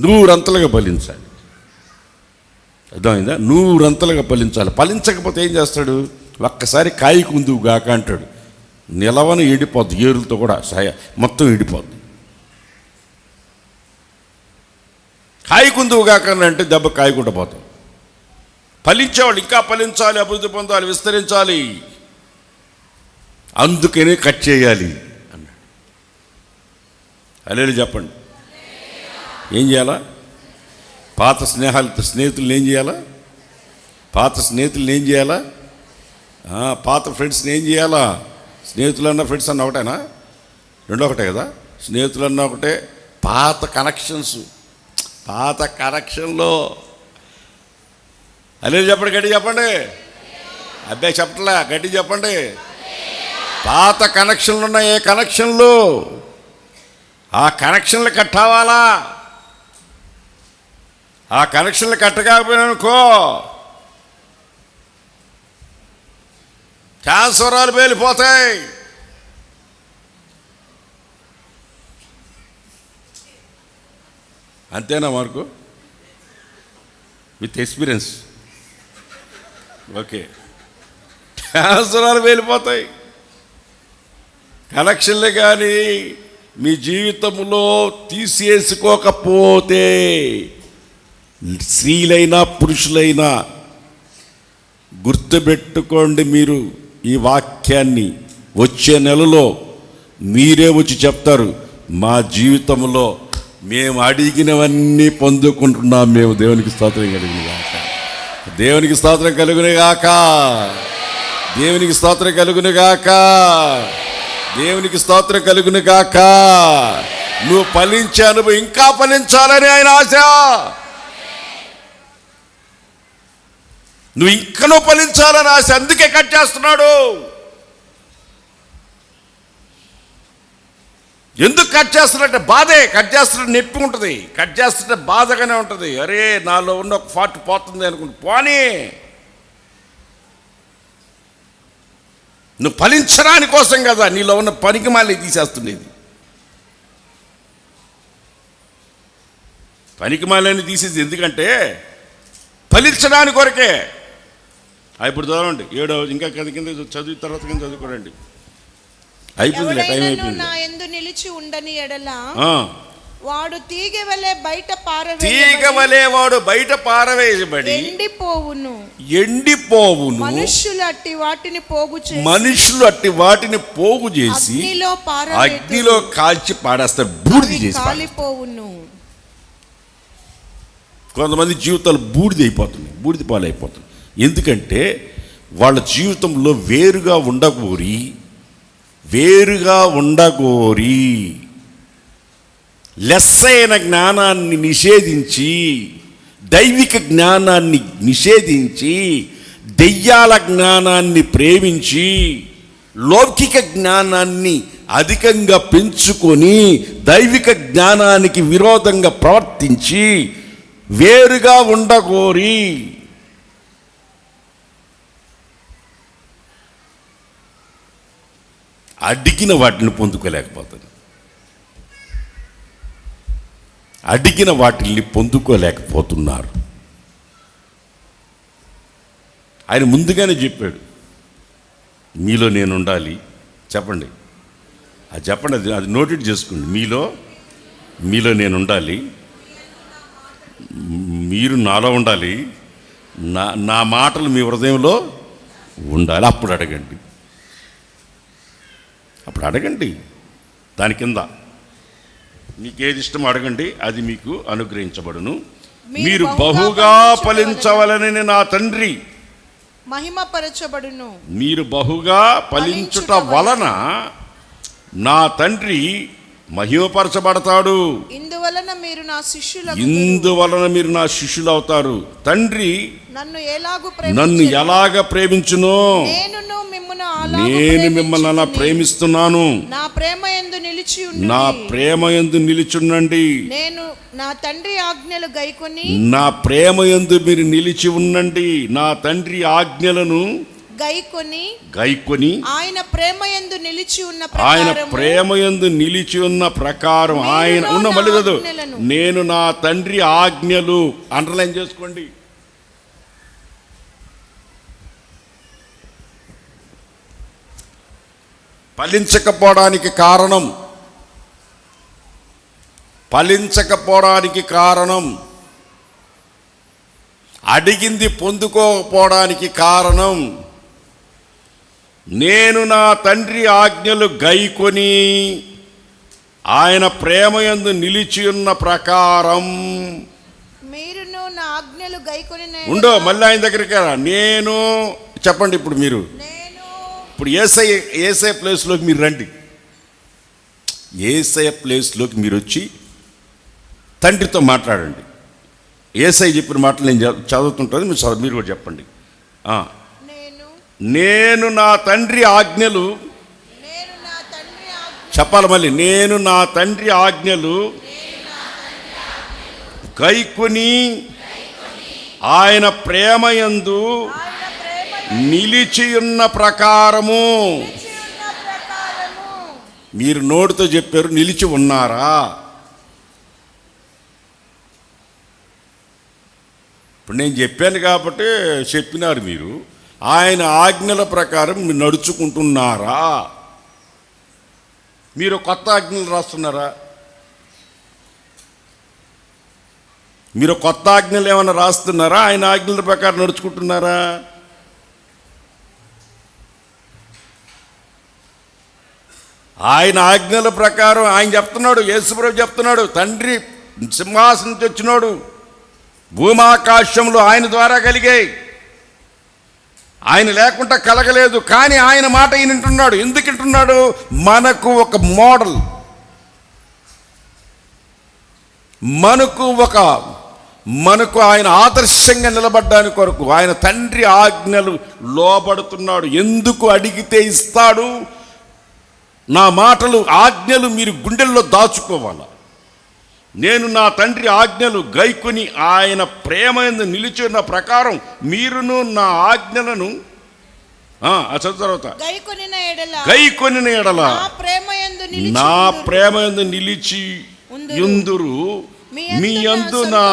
S1: 100 అంతలుగా ఫలించాలి. అర్థమైందా? 100 అంతలుగా ఫలించాలి. ఫలించకపోతే ఏం చేస్తాడు? ఒక్కసారి కాయకు ముందుకు గాక అంటాడు. నిలవను ఎండిపోద్ది, ఏరులతో కూడా మొత్తం ఎండిపోద్ది. కాయకుందువు గాక అంటే దెబ్బ కాయకుండా పోతాం. ఫలించేవాళ్ళు ఇంకా ఫలించాలి, అభివృద్ధి పొందాలి, విస్తరించాలి. అందుకనే కట్ చేయాలి అన్నాడు. హల్లెలూయా చెప్పండి. ఏం చేయాలా? పాత స్నేహితులను ఏం చేయాలా? పాత ఫ్రెండ్స్ని ఏం చేయాలా? స్నేహితులన్నా ఫ్రెండ్స్ అన్న ఒకటేనా? 2 ఒకటే కదా? స్నేహితులన్నా ఒకటే. పాత కనెక్షన్లో హల్లెలూయా చెప్పండి, గట్టి చెప్పండి. అబ్బాయి చెప్పట్లే, గట్టి చెప్పండి. పాత కనెక్షన్లు ఉన్నాయి, ఏ కనెక్షన్లు? ఆ కనెక్షన్లు కట్టావాలా? ఆ కనెక్షన్లు కట్టకపోయినానుకో ట్రాన్స్ఫరాలు పేలిపోతాయి. అంతేనా మార్కు? With experience. ఓకే, ట్రాన్స్ఫరాలు పేలిపోతాయి. కనెక్షన్లు కానీ మీ జీవితంలో తీసేసుకోకపోతే స్త్రీలైనా పురుషులైనా గుర్తుపెట్టుకోండి. మీరు ఈ వాక్యాన్ని వచ్చే నెలలో మీరే వచ్చి చెప్తారు, మా జీవితంలో మేము అడిగినవన్నీ పొందుకుంటున్నాం. మేము దేవునికి స్తోత్రం కలుగును గాక, దేవునికి స్తోత్రం కలుగును గాక, దేవునికి స్తోత్రం కలుగును గాక, దేవునికి స్తోత్రం కలుగును గాక. నువ్వు ఫలించాను, ఇంకా ఫలించాలని ఆయన ఆశ. నువ్వు ఇంకనూ ఫలించాలని ఆశ, అందుకే కట్ చేస్తున్నాడు. ఎందుకు కట్ చేస్తున్నట్టే? బాధే. కట్ చేస్తున్నట్టు నొప్పి ఉంటుంది, కట్ చేస్తుంటే బాధగానే ఉంటుంది. అరే నాలో ఉన్న ఒక ఫాట్ పోతుంది అనుకుంటు. పోనీ, నువ్వు ఫలించడానికి కోసం కదా నీలో ఉన్న పనికి మాలి తీసేస్తుండేది. పనికి మాలని తీసేది ఎందుకంటే ఫలించడానికి కొరకే. ఇప్పుడు చదవండి 7వ, ఇంకా కింద చదివిన తర్వాత కింద చదువుకోండి. అయిపోయింది, టైం అయిపోయింది.
S2: నా యందు నిలిచి ఉండని ఎడల వాడు తీగ వలె వాడు బయట పారవేయబడి ఎండిపోవును. మనుష్యులు అట్టి వాటిని పోగు చేసి అగ్నిలో కాల్చి పాడేస్తారు, బూడిద చేసి కాలిపోవును. కొంతమంది జీవితాలు బూడిద అయిపోతున్నాయి, బూడిద పాలైపోతుంది. ఎందుకంటే వాళ్ళ జీవితంలో వేరుగా ఉండగోరి లెస్సైన జ్ఞానాన్ని నిషేధించి, దైవిక జ్ఞానాన్ని నిషేధించి, దెయ్యాల జ్ఞానాన్ని ప్రేమించి, లౌకిక జ్ఞానాన్ని అధికంగా పెంచుకొని దైవిక జ్ఞానానికి విరోధంగా ప్రవర్తించి వేరుగా ఉండగోరి అడిగిన వాటిని పొందుకోలేకపోతున్నారు. ఆయన ముందుగానే చెప్పాడు, మీలో నేను ఉండాలి. చెప్పండి, అది చెప్పండి, అది నోటెడ్ చేసుకోండి. మీలో నేను ఉండాలి, మీరు నాలో ఉండాలి, నా మాటలు మీ హృదయంలో ఉండాలి. అప్పుడు అడగండి. దాని కింద మీకు ఏది ఇష్టం అడగండి, అది మీకు అనుగ్రహించబడును. మీరు బహుగా ఫలించవలనని నా తండ్రి మహిమపరచబడును.
S1: మీరు బహుగా ఫలించుట వలన నా తండ్రి మహిమపరచబడతాడు.
S2: ఇందువలన మీరు నా శిష్యులు అవుతారు.
S1: తండ్రి
S2: నన్ను ఎలాగ
S1: ప్రేమించును, నేను మిమ్మల్ని అలా ప్రేమిస్తున్నాను.
S2: నా ప్రేమ యందు నిలిచుండండి. నేను నా తండ్రి ఆజ్ఞలు గైకొని,
S1: నా ప్రేమ యందు మీరు నిలిచి ఉండండి. నా తండ్రి ఆజ్ఞలను గైకొని ఆయన ప్రేమ యందు నిలిచి ఉన్న ప్రకారం ఆయన ఉన్న మళ్ళీ చదువు, నేను నా తండ్రి ఆజ్ఞలు అండర్లైన్ చేసుకోండి. ఫలించకపోవడానికి కారణం అడిగింది పొందుకోకపోవడానికి కారణం, నేను నా తండ్రి ఆజ్ఞలు గైకొని ఆయన ప్రేమయందు నిలిచి ఉన్న ప్రకారం.
S2: మీరును నా ఆజ్ఞలు గైకొని
S1: ఉండో మళ్ళీ ఆయన దగ్గరికి నేను చెప్పండి. ఇప్పుడు మీరు ఇప్పుడు ఏసై ప్లేస్లోకి మీరు రండి. ఏసై ప్లేస్లోకి మీరు వచ్చి తండ్రితో మాట్లాడండి. ఏసై చెప్పిన మాటలు నేను చదువుతుంటాను, మీరు కూడా చెప్పండి. నేను నా తండ్రి ఆజ్ఞలు
S2: చెప్పాలి మళ్ళీ. నేను నా తండ్రి ఆజ్ఞలు గైకొని ఆయన ప్రేమయందు నిలిచియున్న ప్రకారము. మీరు నోటితో చెప్పారు, నిలిచి ఉన్నారా? ఇప్పుడు నేను చెప్పాను కాబట్టి చెప్పినారు మీరు. ఆయన ఆజ్ఞల ప్రకారం మీరు నడుచుకుంటున్నారా? మీరు కొత్త ఆజ్ఞలు రాస్తున్నారా? మీరు కొత్త ఆజ్ఞలు ఏమైనా రాస్తున్నారా? ఆయన ఆజ్ఞల ప్రకారం నడుచుకుంటున్నారా? ఆయన ఆజ్ఞల ప్రకారం ఆయన చెప్తున్నాడు, యేసుప్రభు చెప్తున్నాడు, తండ్రి సింహాసనం నుంచి వచ్చినాడు, భూమాకాశములు ఆయన ద్వారా కలిగాయి, ఆయన లేకుండా కలగలేదు. కానీ ఆయన మాట ఈయన వింటున్నాడు. ఎందుకు వింటున్నాడు? మనకు ఒక మోడల్, మనకు ఆయన ఆదర్శంగా నిలబడ్డానికి కొరకు ఆయన తండ్రి ఆజ్ఞలు లోబడుతున్నాడు. ఎందుకు అడిగితే ఇస్తాడు. నా మాటలు ఆజ్ఞలు మీరు గుండెల్లో దాచుకోవాలా. నేను నా తండ్రి ఆజ్ఞలు గైకొని ఆయన ప్రేమ నిలిచిన ప్రకారం మీరును నా ఆజ్ఞలను గైకొనిన ఎడల నా ప్రేమయందు నిలిచి యుందురు. మీ యందు నా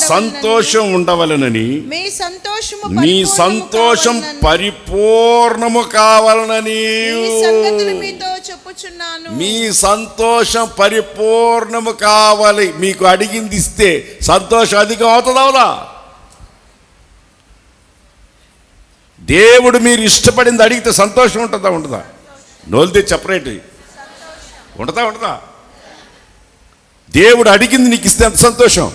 S2: సంతోషం ఉండవలనని, మీ సంతోషం పరిపూర్ణము కావాలనని. మీ సంతోషం పరిపూర్ణము కావాలి. మీకు అడిగింది ఇస్తే సంతోషం అధికం అవుతుందా? అవునా? దేవుడు మీరు ఇష్టపడింది అడిగితే సంతోషం ఉంటుందా? ఉంటుందా? నోలితే చెప్పరేటి ఉంటుందా? దేవుడు అడిగింది నీకు ఇస్తే ఎంత సంతోషం.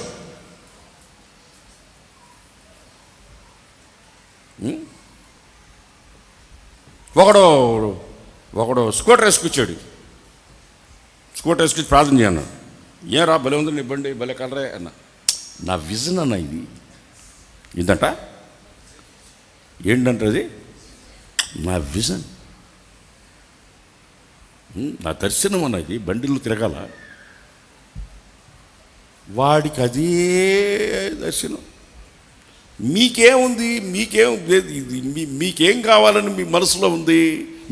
S2: ఒకడు స్కూటర్ వేసుకొచ్చాడు. స్కూటర్ వేసుకొచ్చి ప్రార్థన చేయన్నాడు. ఏం రా భలే ఉంది నీ బండి, భలే కలరే అన్న. నా విజన్ అన్న ఇది. ఇదంట ఏంటంటే అది నా విజన్, నా దర్శనం అన్నది. బండిలో తిరగాల, వాడికి అదే దర్శనం. మీకేముంది? మీకేం కావాలని మీ మనసులో ఉంది?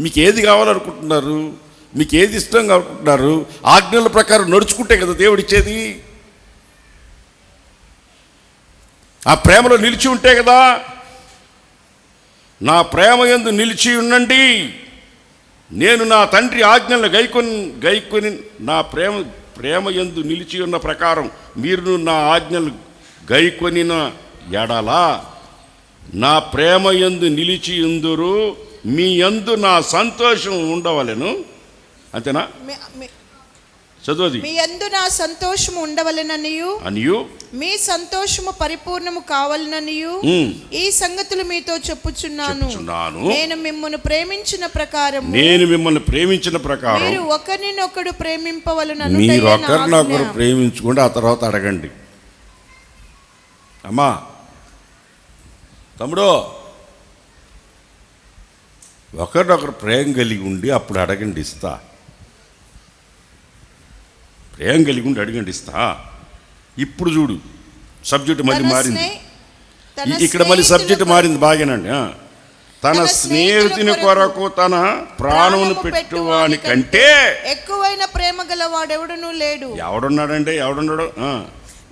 S2: మీకు ఏది కావాలనుకుంటున్నారు? మీకు ఏది ఇష్టం అనుకుంటున్నారు? ఆజ్ఞల ప్రకారం నడుచుకుంటే కదా దేవుడు ఇచ్చేది. ఆ ప్రేమలో నిలిచి ఉంటే కదా. నా ప్రేమ యందు నిలిచి ఉండండి. నేను నా తండ్రి ఆజ్ఞలను గైకొని నా ప్రేమ యందు నిలిచి ఉన్న ప్రకారం మీరు నా ఆజ్ఞలు గైకొనిన ఎడల నా ప్రేమ యందు నిలిచి ఉందురు. మీ యందు నా సంతోషం ఉండవలెను. అంతేనా? చదువుది.
S3: మీ యందు నా సంతోషము ఉండవలెననియు మీ సంతోషము పరిపూర్ణము కావాలననియు ఈ సంగతులు మీతో చెప్పుచున్నాను. నేను మిమ్మల్ని ప్రేమించిన ప్రకారం మీరు ఒకరినొకడు ప్రేమింపవలెనను.
S2: మీరు ఒకరినొకరు ప్రేమించుకుంటే ఆ తర్వాత అడగండి. అమ్మా, తమ్ముడు, ఒకరినొకరు ప్రేమ కలిగి ఉండి అప్పుడు అడగండి, ఇస్తా. ప్రేమ కలిగి ఉండి అడగండి, ఇస్తా. ఇప్పుడు చూడు, సబ్జెక్ట్ మళ్ళీ మారింది. ఇక్కడ మళ్ళీ సబ్జెక్ట్ మారింది. బాగానండి. తన స్నేహితుని కొరకు తన ప్రాణమును పెట్టువాని కంటే
S3: ఎక్కువైన ప్రేమ గల వాడెవడునూ లేడు.
S2: ఎవడున్నాడు?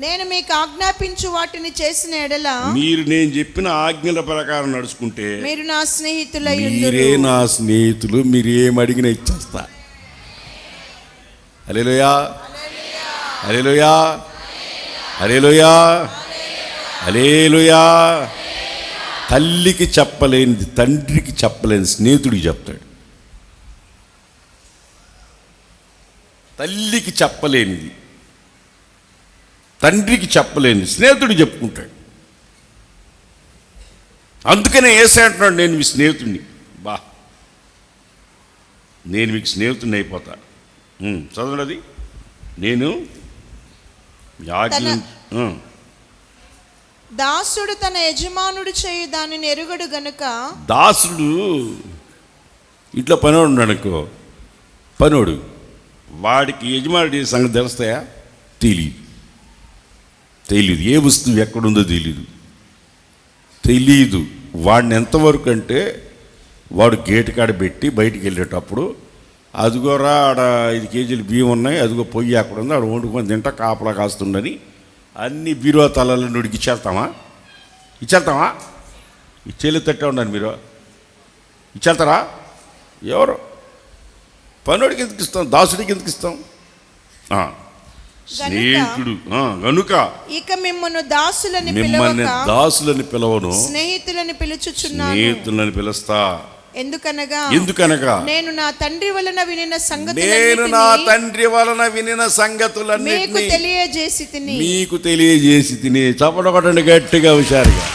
S3: నేను మీకు ఆజ్ఞాపించు వాటిని చేసిన ఎడల
S2: మీరు నేను చెప్పిన ఆజ్ఞల ప్రకారం నడుచుకుంటే
S3: మీరు నా స్నేహితులయ్యుందురు.
S2: మీరే నా స్నేహితులు. మీరు ఏం అడిగినా ఇచ్చేస్తా. హల్లెలూయా, హల్లెలూయా, హల్లెలూయా, హల్లెలూయా. తల్లికి చెప్పలేనిది తండ్రికి చెప్పలేని స్నేహితుడికి చెప్తాడు. తల్లికి చెప్పలేనిది తండ్రికి చెప్పలేని స్నేహితుడు చెప్పుకుంటాడు. అందుకనే యేసయ్య అంటున్నాడు, నేను మీ స్నేహితుడిని. నేను మీకు స్నేహితుడిని అయిపోతా. చదవండి అది. నేను
S3: దాసుడు తన యజమానుడు చేయు దానిని ఎరుగడు గనుక.
S2: దాసుడు ఇంట్లో పనివాడు ఉన్నాడు అనుకో, పనివాడు వాడికి యజమానుడి సంగతి తెలుస్తాయా? తెలీదు. ఏ వస్తువు ఎక్కడుందో తెలీదు. వాడిని ఎంతవరకు అంటే వాడు గేటు కాడ పెట్టి బయటికి వెళ్ళేటప్పుడు, అదిగోరా ఆడ 5 కేజీలు బియ్యం ఉన్నాయి, అదిగో పొయ్యి అక్కడ ఉంది, ఆడ వండుకొని తింటా కాపలా కాస్తుండని అన్ని బీరువా తలాల నుడికి ఇచ్చేస్తామా? ఇచ్చేళ్ళు తట్టే ఉండండి మీరు. ఇచ్చేస్తారా? ఎవరు? పనుడికి ఎందుకు ఇస్తాం? దాసుడికి ఎందుకు ఇస్తాం? స్నేహితుడు గనుక
S3: ఇక మిమ్మల్ని దాసులని
S2: పిలవను,
S3: స్నేహితులని
S2: పిలుస్తా.
S3: ఎందుకనగా నేను నా తండ్రి వలన వినిన సంగతులన్నీ
S2: మీకు తెలియజేసి తిని. చప్పడొకటండి గట్టిగా, హుషారుగా.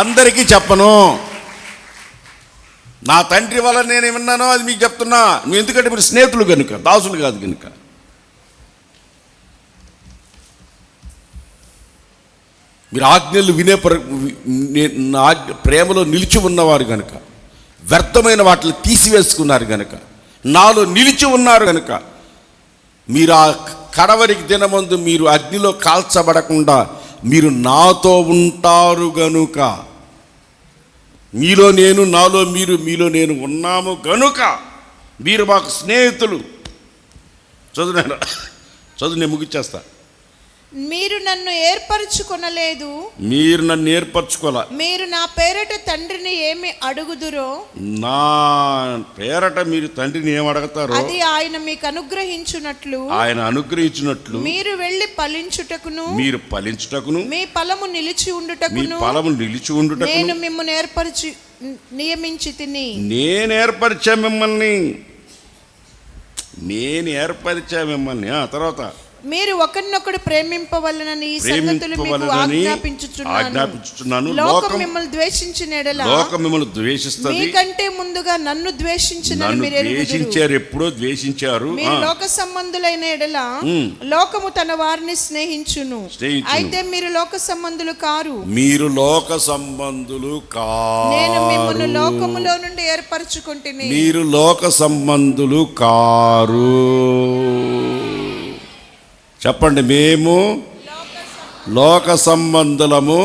S2: అందరికీ చెప్పను, నా తండ్రి వల్ల నేను విన్నానో అది మీకు చెప్తున్నా. నువ్వు ఎందుకంటే మీరు స్నేహితులు కనుక, దాసులు కాదు కనుక. మీరు ఆజ్ఞలు వినే ప్రేమలో నిలిచి ఉన్నవారు కనుక, వ్యర్థమైన వాటిని తీసివేసుకున్నారు కనుక, నాలో నిలిచి ఉన్నారు కనుక, మీరు ఆ కడవరికి దినమందు మీరు అగ్నిలో కాల్చబడకుండా మీరు నాతో ఉంటారు గనుక, మీలో నేను, నాలో మీరు, మీలో నేను ఉన్నాము గనుక మీరు మాకు స్నేహితులు. చదువు నేను ముగిచ్చేస్తా.
S3: మీరు నన్ను ఏర్పరచుకొనలేదు, మీరు నా పేరట తండ్రిని ఏమి అడుగుదురో,
S2: నా పేరట మీరు తండ్రిని ఏమి అడుగుతారో
S3: అది ఆయన మీకు అనుగ్రహించున్నట్లు మీరు వెళ్ళి ఫలించుటకును, మీ ఫలము నిలిచి ఉండుటకును నేను మిమ్మల్ని నియమించి తిని.
S2: నేను ఏర్పరిచా మిమ్మల్ని. తర్వాత
S3: మీరు ఒకరినొకడు ప్రేమింపవలనని ఈ సంగతులు మీకు ఆజ్ఞాపించుచున్నాను. లోకం మిమ్మల్ని ద్వేషించిన ఎడల
S2: లోకం మిమ్మల్ని ద్వేషిస్తుంది.
S3: మీకంటే ముందుగా నన్ను ద్వేషించినని మీరు
S2: ద్వేషించారు. ఎప్పుడో ద్వేషించారు.
S3: మీరు లోక సంబంధులైన ఎడల లోకము తన వారిని స్నేహించును. అయితే మీరు లోక సంబంధులు కారు. నేను మిమ్మల్ని లోకములో నుండి ఏర్పరచుకుంటుని.
S2: మీరు లోక సంబంధులు కారు. చెప్పండి, మేము లోక సంబంధులము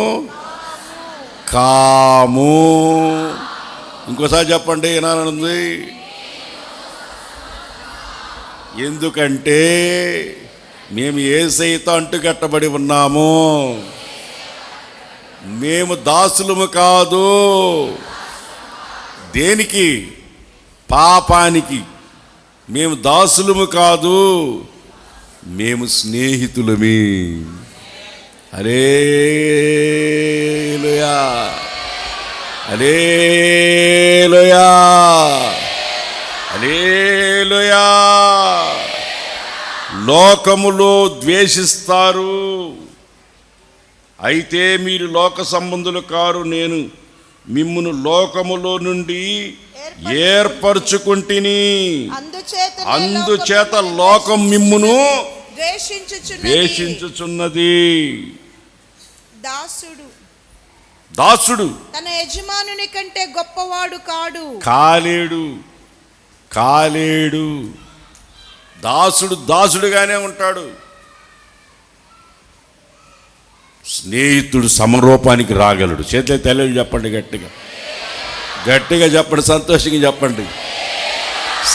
S2: కాము. ఇంకోసారి చెప్పండి, ఏనానుంది? ఎందుకంటే మేము యేసయ్యతో అంటుకట్టబడి ఉన్నాము. మేము దాసులము కాదు. దేనికి? పాపానికి. మేము దాసులము కాదు, మేము స్నేహితులమే. హల్లెలూయా, హల్లెలూయా, హల్లెలూయా. లోకములో ద్వేషిస్తారు, అయితే మీరు లోక సంబంధులు కారు. నేను మిమ్మును లోకములో నుండి ఏర్పరచుకుంటుని. అందుచేత లోకం మిమ్మును ద్వేషించుచున్నది. దాసుడు
S3: తన యజమానుని కంటే గొప్పవాడు
S2: కాలేడు. దాసుడుగానే ఉంటాడు. స్నేహితుడు సమరూపానికి రాగలడు. చేతులు తెల్లలు చెప్పండి, గట్టిగా చెప్పండి,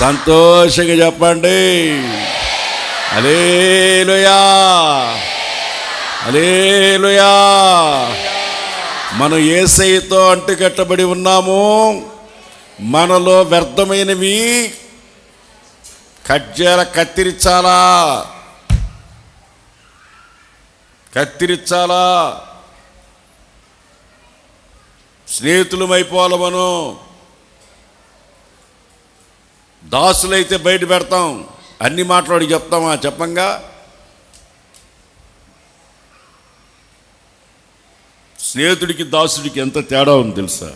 S2: సంతోషంగా చెప్పండి. హల్లెలూయా, హల్లెలూయా. మనం యేసయ్యతో అంటుకట్టబడి ఉన్నాము. మనలో వ్యర్థమైనవి కత్తిరించాలా. స్నేహితులమైపోవాలి. మనం దాసులైతే బయట పెడతాం, అన్ని మాట్లాడి చెప్తామా? చెప్పంగా. స్నేహితుడికి దాసుడికి ఎంత తేడా ఉంది తెలుసా?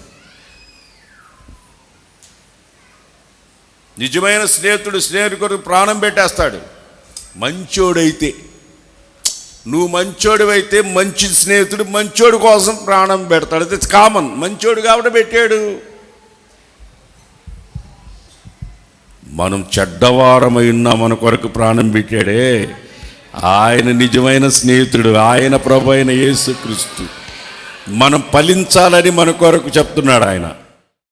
S2: నిజమైన స్నేహితుడు స్నేహితుడి కొరకు ప్రాణం పెట్టేస్తాడు. మంచోడైతే
S1: నువ్వు మంచోడివైతే మంచి స్నేహితుడు మంచోడి కోసం ప్రాణం పెడతాడు. It's common. మంచోడు కాబట్టి పెట్టాడు. మనం చెడ్డవారమై ఉన్నా మన కొరకు ప్రాణం పెట్టాడే, ఆయన నిజమైన స్నేహితుడు. ఆయన ప్రభు అయిన యేసుక్రీస్తు మనం ఫలించాలని మన కొరకు చెప్తున్నాడు ఆయన.